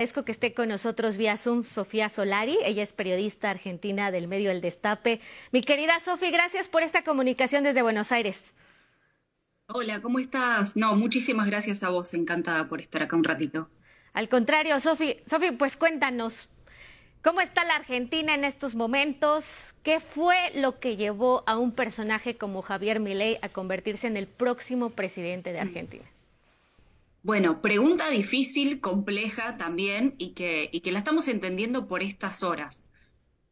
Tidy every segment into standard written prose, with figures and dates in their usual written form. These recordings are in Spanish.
Agradezco que esté con nosotros vía Zoom Sofía Solari. Ella es periodista argentina del medio El Destape. Mi querida Sofi, gracias por esta comunicación desde Buenos Aires. Hola, ¿cómo estás? No, muchísimas gracias a vos, encantada por estar acá un ratito. Al contrario, Sofi, pues cuéntanos, ¿cómo está la Argentina en estos momentos? ¿Qué fue lo que llevó a un personaje como Javier Milei a convertirse en el próximo presidente de Argentina? Bueno, pregunta difícil, compleja también, y que la estamos entendiendo por estas horas.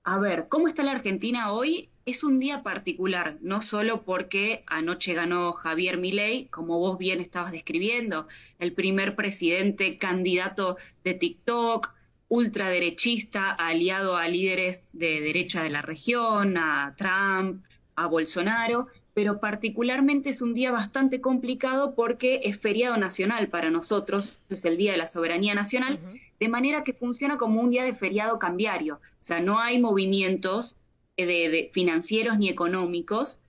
A ver, ¿cómo está la Argentina hoy? Es un día particular, no solo porque anoche ganó Javier Milei, como vos bien estabas describiendo, el primer presidente candidato de TikTok, ultraderechista, aliado a líderes de derecha de la región, a Trump, a Bolsonaro, pero particularmente es un día bastante complicado porque es feriado nacional para nosotros, es el Día de la Soberanía Nacional, Ujú. de manera que funciona como un día de feriado cambiario. O sea, no hay movimientos de financieros ni económicos.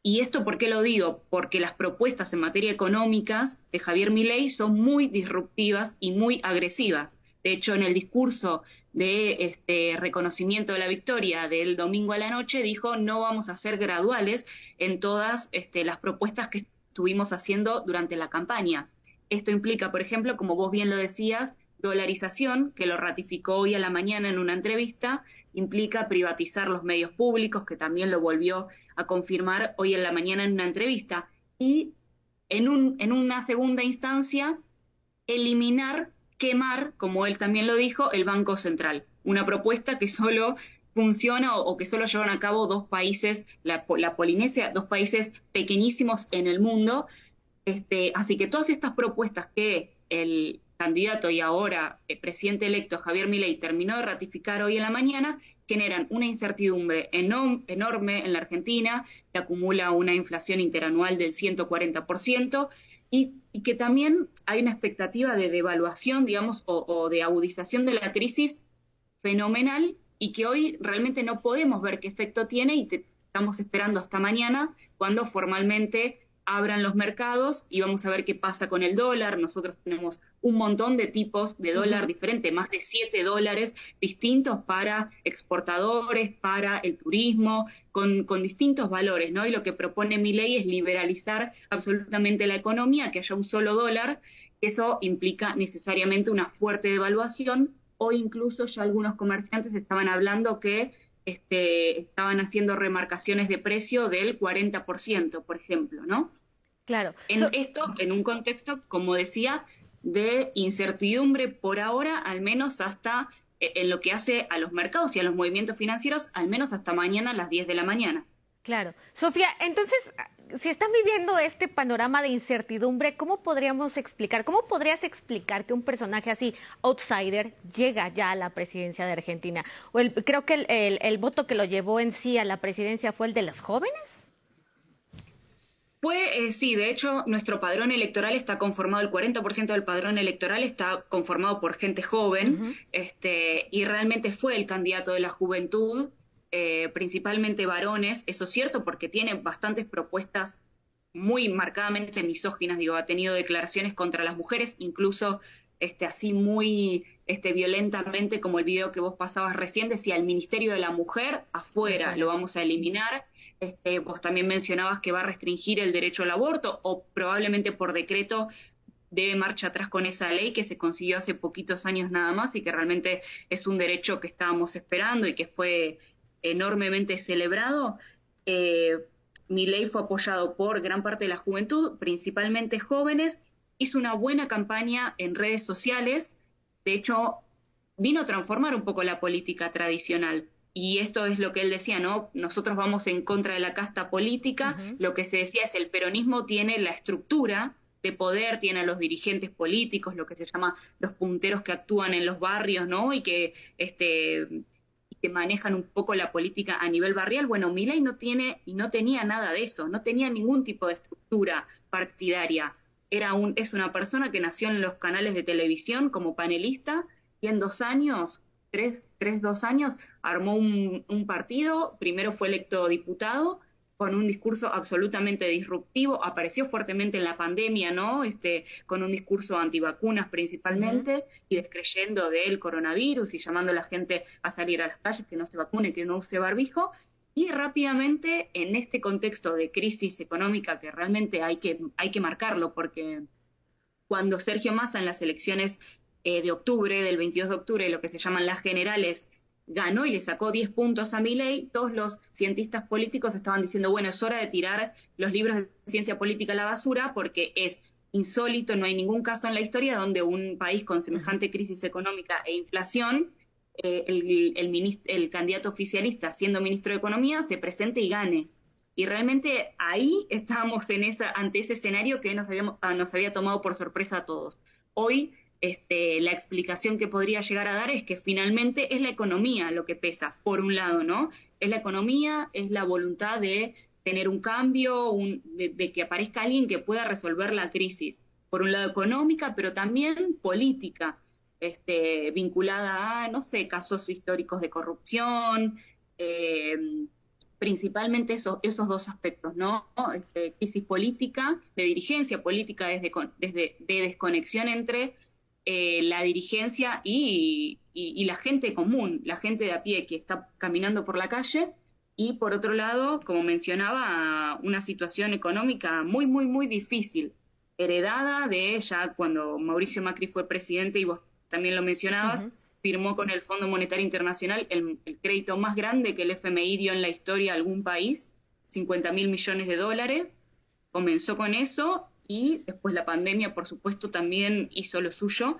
¿Y esto por qué lo digo? Porque las propuestas en materia económica de Javier Milei son muy disruptivas y muy agresivas. De hecho, en el discurso de este reconocimiento de la victoria del domingo a la noche dijo no vamos a ser graduales en todas las propuestas que estuvimos haciendo durante la campaña. Esto implica, por ejemplo, como vos bien lo decías, dolarización, que lo ratificó hoy a la mañana en una entrevista, implica privatizar los medios públicos, que también lo volvió a confirmar hoy en la mañana en una entrevista, y en una segunda instancia, eliminar, quemar, como él también lo dijo, el Banco Central. Una propuesta que solo funciona o que solo llevan a cabo dos países, la Polinesia, dos países pequeñísimos en el mundo. Así que todas estas propuestas que el candidato y ahora presidente electo Javier Milei terminó de ratificar hoy en la mañana generan una incertidumbre enorme en la Argentina, que acumula una inflación interanual del 140%, y que también hay una expectativa de devaluación, digamos, o de agudización de la crisis fenomenal, y que hoy realmente no podemos ver qué efecto tiene y estamos esperando hasta mañana cuando formalmente abran los mercados y vamos a ver qué pasa con el dólar. Nosotros tenemos un montón de tipos de dólar Ujú. diferentes, más de 7 dólares distintos para exportadores, para el turismo, con distintos valores, ¿no? Y lo que propone mi ley es liberalizar absolutamente la economía, que haya un solo dólar. Eso implica necesariamente una fuerte devaluación. Hoy incluso ya algunos comerciantes estaban hablando que estaban haciendo remarcaciones de precio del 40%, por ejemplo, ¿no? Claro. En esto, en un contexto, como decía, de incertidumbre por ahora, al menos hasta en lo que hace a los mercados y a los movimientos financieros, al menos hasta mañana a las 10 de la mañana. Claro. Sofía, entonces, si están viviendo este panorama de incertidumbre, ¿cómo podríamos explicar, cómo podrías explicar que un personaje así, outsider, llega ya a la presidencia de Argentina? Creo que el voto que lo llevó en sí a la presidencia fue el de los jóvenes. Sí, de hecho, nuestro padrón electoral está conformado, el 40% del padrón electoral está conformado por gente joven, Ujú. y realmente fue el candidato de la juventud, principalmente varones, eso es cierto, porque tiene bastantes propuestas muy marcadamente misóginas, digo, ha tenido declaraciones contra las mujeres, incluso así muy violentamente, como el video que vos pasabas recién, decía el Ministerio de la Mujer afuera, lo Afuera. vamos a eliminar. Vos también mencionabas que va a restringir el derecho al aborto, o probablemente por decreto debe marcha atrás con esa ley que se consiguió hace poquitos años nada más y que realmente es un derecho que estábamos esperando y que fue enormemente celebrado. Eh, Mi ley fue apoyado por gran parte de la juventud, principalmente jóvenes, hizo una buena campaña en redes sociales. De hecho, vino a transformar un poco la política tradicional. Y esto es lo que él decía, ¿no? Nosotros vamos en contra de la casta política. Ujú. Lo que se decía es el peronismo tiene la estructura de poder, tiene a los dirigentes políticos, lo que se llama los punteros que actúan en los barrios, ¿no? Y que manejan un poco la política a nivel barrial. Bueno, Milei no tiene y no tenía nada de eso, no tenía ningún tipo de estructura partidaria. Es una persona que nació en los canales de televisión como panelista y en 2 años, 2 años, armó un partido, primero fue electo diputado, con un discurso absolutamente disruptivo, apareció fuertemente en la pandemia, ¿no? Con un discurso antivacunas principalmente, y descreyendo del coronavirus y llamando a la gente a salir a las calles, que no se vacune, que no use barbijo. Y rápidamente, en este contexto de crisis económica, que realmente hay que marcarlo, porque cuando Sergio Massa en las elecciones de octubre, del 22 de octubre, lo que se llaman las generales, ganó y le sacó 10 puntos a Milei, todos los cientistas políticos estaban diciendo, bueno, es hora de tirar los libros de ciencia política a la basura porque es insólito, no hay ningún caso en la historia donde un país con semejante crisis económica e inflación, el candidato oficialista, siendo ministro de Economía, se presente y gane. Y realmente ahí estábamos ante ese escenario que nos había tomado por sorpresa a todos. Hoy la explicación que podría llegar a dar es que finalmente es la economía lo que pesa, por un lado, ¿no? Es la economía, es la voluntad de tener un cambio, de que aparezca alguien que pueda resolver la crisis, por un lado económica, pero también política, vinculada a, no sé, casos históricos de corrupción, principalmente esos dos aspectos, ¿no? Crisis política, de dirigencia política de desconexión entre la dirigencia y la gente común, la gente de a pie que está caminando por la calle, y por otro lado, como mencionaba, una situación económica muy, muy, muy difícil, heredada de ya cuando Mauricio Macri fue presidente, y vos también lo mencionabas, firmó con el Fondo Monetario Internacional el crédito más grande que el FMI dio en la historia a algún país, 50.000 millones de dólares, comenzó con eso, y después la pandemia, por supuesto, también hizo lo suyo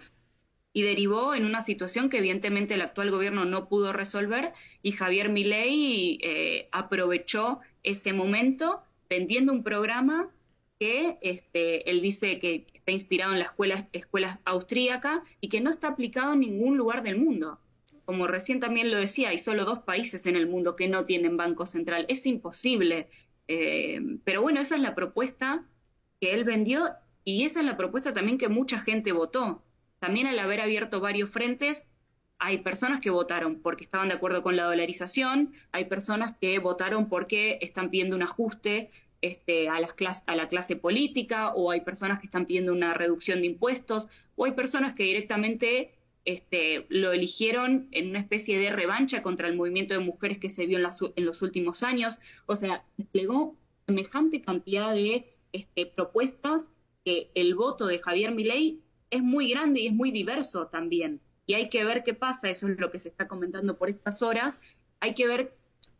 y derivó en una situación que evidentemente el actual gobierno no pudo resolver, y Javier Milei aprovechó ese momento vendiendo un programa que él dice que está inspirado en la escuela austríaca y que no está aplicado en ningún lugar del mundo. Como recién también lo decía, hay solo 2 países en el mundo que no tienen banco central. Es imposible. Pero bueno, esa es la propuesta que él vendió, y esa es la propuesta también que mucha gente votó. También, al haber abierto varios frentes, hay personas que votaron porque estaban de acuerdo con la dolarización, hay personas que votaron porque están pidiendo un ajuste a la clase política, o hay personas que están pidiendo una reducción de impuestos, o hay personas que directamente lo eligieron en una especie de revancha contra el movimiento de mujeres que se vio en los últimos años. O sea, desplegó semejante cantidad de propuestas que el voto de Javier Milei es muy grande y es muy diverso también. Y hay que ver qué pasa, eso es lo que se está comentando por estas horas, hay que ver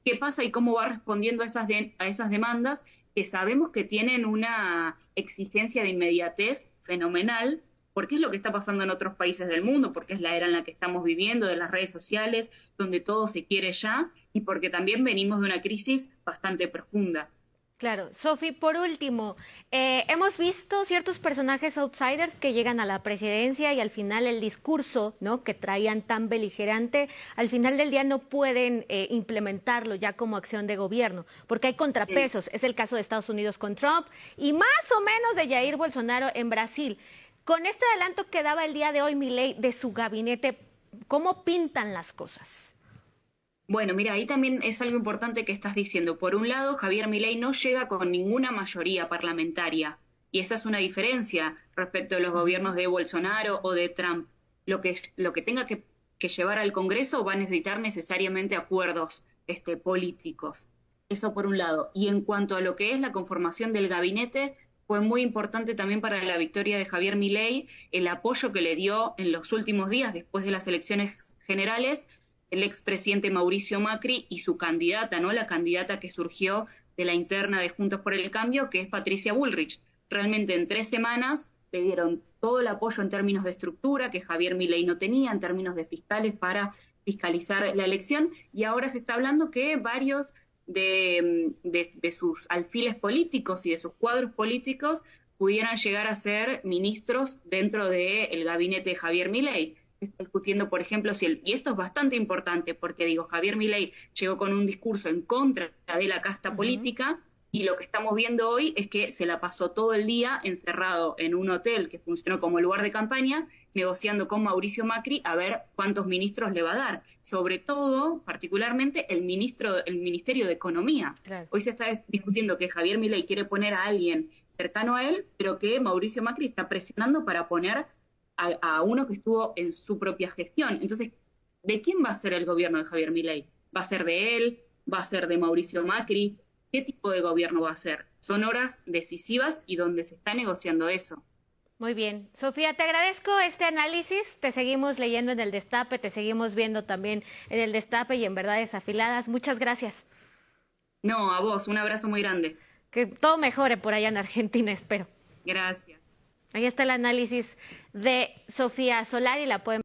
qué pasa y cómo va respondiendo a esas demandas, que sabemos que tienen una exigencia de inmediatez fenomenal, porque es lo que está pasando en otros países del mundo, porque es la era en la que estamos viviendo, de las redes sociales, donde todo se quiere ya, y porque también venimos de una crisis bastante profunda. Claro. Sofi, por último, hemos visto ciertos personajes outsiders que llegan a la presidencia y al final el discurso, ¿no?, que traían tan beligerante, al final del día no pueden implementarlo ya como acción de gobierno, porque hay contrapesos. Es el caso de Estados Unidos con Trump y más o menos de Jair Bolsonaro en Brasil. Con este adelanto que daba el día de hoy Milei de su gabinete, ¿cómo pintan las cosas? Bueno, mira, ahí también es algo importante que estás diciendo. Por un lado, Javier Milei no llega con ninguna mayoría parlamentaria, y esa es una diferencia respecto a los gobiernos de Bolsonaro o de Trump. Lo que tenga que llevar al Congreso va a necesitar necesariamente acuerdos políticos. Eso por un lado. Y en cuanto a lo que es la conformación del gabinete, fue muy importante también para la victoria de Javier Milei el apoyo que le dio en los últimos días, después de las elecciones generales, el expresidente Mauricio Macri y su candidata, ¿no? La candidata que surgió de la interna de Juntos por el Cambio, que es Patricia Bullrich. Realmente en 3 semanas le dieron todo el apoyo en términos de estructura que Javier Milei no tenía, en términos de fiscales para fiscalizar la elección, y ahora se está hablando que varios de sus alfiles políticos y de sus cuadros políticos pudieran llegar a ser ministros dentro del gabinete de Javier Milei. Está discutiendo, por ejemplo, y esto es bastante importante, porque digo, Javier Milei llegó con un discurso en contra de la casta política, y lo que estamos viendo hoy es que se la pasó todo el día encerrado en un hotel que funcionó como lugar de campaña, negociando con Mauricio Macri a ver cuántos ministros le va a dar. Sobre todo, particularmente, el Ministerio de Economía. Claro. Hoy se está discutiendo que Javier Milei quiere poner a alguien cercano a él, pero que Mauricio Macri está presionando para poner a uno que estuvo en su propia gestión. Entonces, ¿de quién va a ser el gobierno de Javier Milei? ¿Va a ser de él? ¿Va a ser de Mauricio Macri? ¿Qué tipo de gobierno va a ser? Son horas decisivas y donde se está negociando eso. Muy bien. Sofía, te agradezco este análisis. Te seguimos leyendo en El Destape, te seguimos viendo también en El Destape y en Verdades Afiladas. Muchas gracias. No, a vos, un abrazo muy grande. Que todo mejore por allá en Argentina, espero. Gracias. Ahí está el análisis de Sofía Solari, la pueden